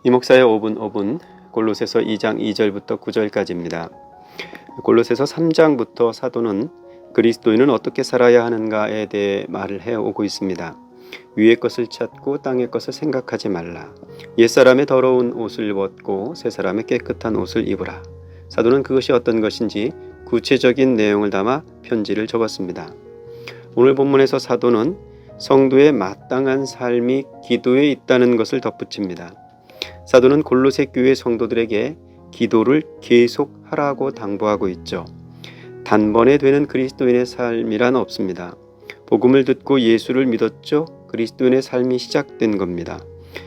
이 목사의 5분 5분 골로새서 2장 2절부터 9절까지입니다. 골로새서 3장부터 사도는 그리스도인은 어떻게 살아야 하는가에 대해 말을 해오고 있습니다. 위의 것을 찾고 땅의 것을 생각하지 말라. 옛사람의 더러운 옷을 벗고 새사람의 깨끗한 옷을 입으라. 사도는 그것이 어떤 것인지 구체적인 내용을 담아 편지를 적었습니다. 오늘 본문에서 사도는 성도의 마땅한 삶이 기도에 있다는 것을 덧붙입니다. 사도는 골로새 교회 성도들에게 기도를 계속하라고 당부하고 있죠. 단번에 되는 그리스도인의 삶이란 없습니다. 복음을 듣고 예수를 믿었죠. 그리스도인의 삶이 시작된 겁니다.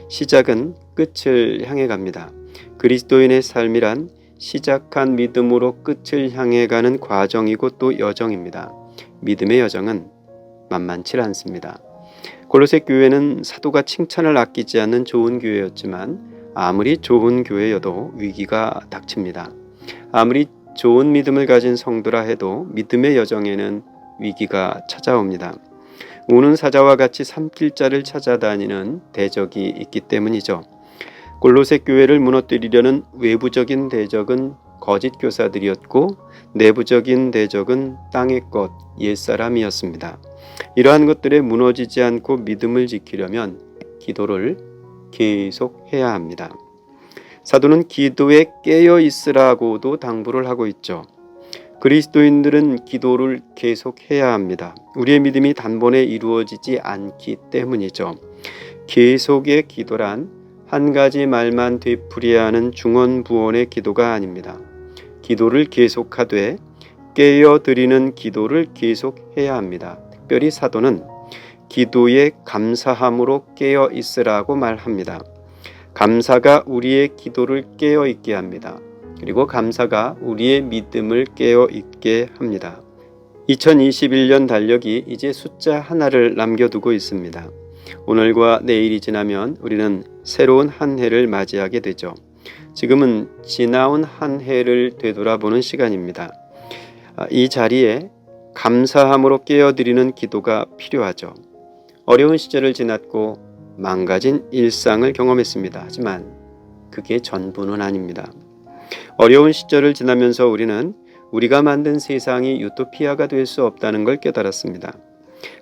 시작은 끝을 향해 갑니다. 그리스도인의 삶이란 시작한 믿음으로 끝을 향해 가는 과정이고 또 여정입니다. 믿음의 여정은 만만치 않습니다. 골로새 교회는 사도가 칭찬을 아끼지 않는 좋은 교회였지만 아무리 좋은 교회여도 위기가 닥칩니다. 아무리 좋은 믿음을 가진 성도라 해도 믿음의 여정에는 위기가 찾아옵니다. 우는 사자와 같이 산길자를 찾아다니는 대적이 있기 때문이죠. 골로새 교회를 무너뜨리려는 외부적인 대적은 거짓 교사들이었고 내부적인 대적은 땅의 것, 옛사람이었습니다. 이러한 것들에 무너지지 않고 믿음을 지키려면 기도를 계속 해야 합니다. 사도는 기도에 깨어 있으라고도 당부를 하고 있죠. 그리스도인들은 기도를 계속 해야 합니다. 우리의 믿음이 단번에 이루어지지 않기 때문이죠. 계속의 기도란 한 가지 말만 되풀이하는 중언부언의 기도가 아닙니다. 기도를 계속하되 깨어 드리는 기도를 계속해야 합니다. 특별히 사도는 기도에 감사함으로 깨어 있으라고 말합니다. 감사가 우리의 기도를 깨어 있게 합니다. 그리고 감사가 우리의 믿음을 깨어 있게 합니다. 2021년 달력이 이제 숫자 하나를 남겨두고 있습니다. 오늘과 내일이 지나면 우리는 새로운 한 해를 맞이하게 되죠. 지금은 지나온 한 해를 되돌아보는 시간입니다. 이 자리에 감사함으로 깨어드리는 기도가 필요하죠. 어려운 시절을 지났고 망가진 일상을 경험했습니다. 하지만 그게 전부는 아닙니다. 어려운 시절을 지나면서 우리는 우리가 만든 세상이 유토피아가 될 수 없다는 걸 깨달았습니다.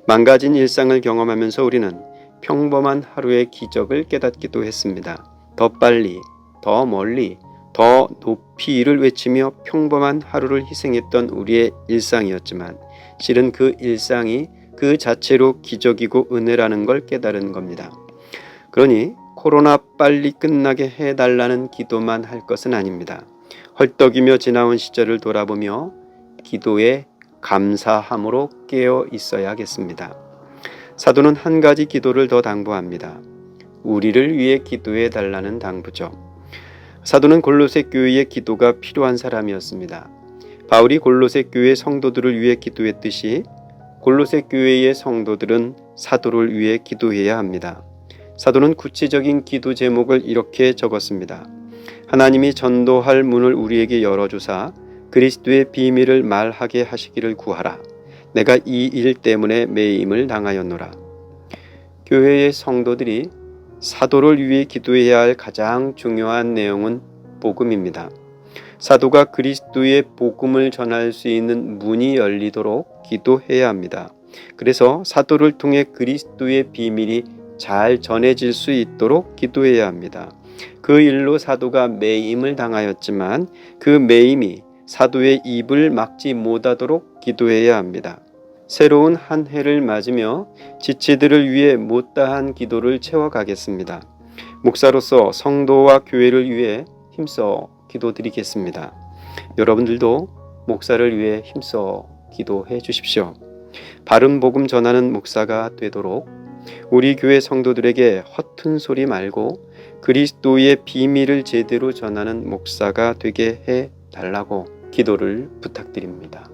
망가진 일상을 경험하면서 우리는 평범한 하루의 기적을 깨닫기도 했습니다. 더 빨리, 더 멀리, 더 높이 이를 외치며 평범한 하루를 희생했던 우리의 일상이었지만 실은 그 일상이 그 자체로 기적이고 은혜라는 걸 깨달은 겁니다. 그러니 코로나 빨리 끝나게 해달라는 기도만 할 것은 아닙니다. 헐떡이며 지나온 시절을 돌아보며 기도에 감사함으로 깨어 있어야겠습니다. 사도는 한 가지 기도를 더 당부합니다. 우리를 위해 기도해 달라는 당부죠. 사도는 골로새 교회의 기도가 필요한 사람이었습니다. 바울이 골로새 교회 성도들을 위해 기도했듯이 골로새 교회의 성도들은 사도를 위해 기도해야 합니다. 사도는 구체적인 기도 제목을 이렇게 적었습니다. 하나님이 전도할 문을 우리에게 열어주사 그리스도의 비밀을 말하게 하시기를 구하라. 내가 이 일 때문에 매임을 당하였노라. 교회의 성도들이 사도를 위해 기도해야 할 가장 중요한 내용은 복음입니다. 사도가 그리스도의 복음을 전할 수 있는 문이 열리도록 기도해야 합니다. 그래서 사도를 통해 그리스도의 비밀이 잘 전해질 수 있도록 기도해야 합니다. 그 일로 사도가 매임을 당하였지만 그 매임이 사도의 입을 막지 못하도록 기도해야 합니다. 새로운 한 해를 맞으며 지체들을 위해 못다한 기도를 채워가겠습니다. 목사로서 성도와 교회를 위해 힘써 기도드리겠습니다. 여러분들도 목사를 위해 힘써 기도해 주십시오. 바른 복음 전하는 목사가 되도록 우리 교회 성도들에게 허튼 소리 말고 그리스도의 비밀을 제대로 전하는 목사가 되게 해 달라고 기도를 부탁드립니다.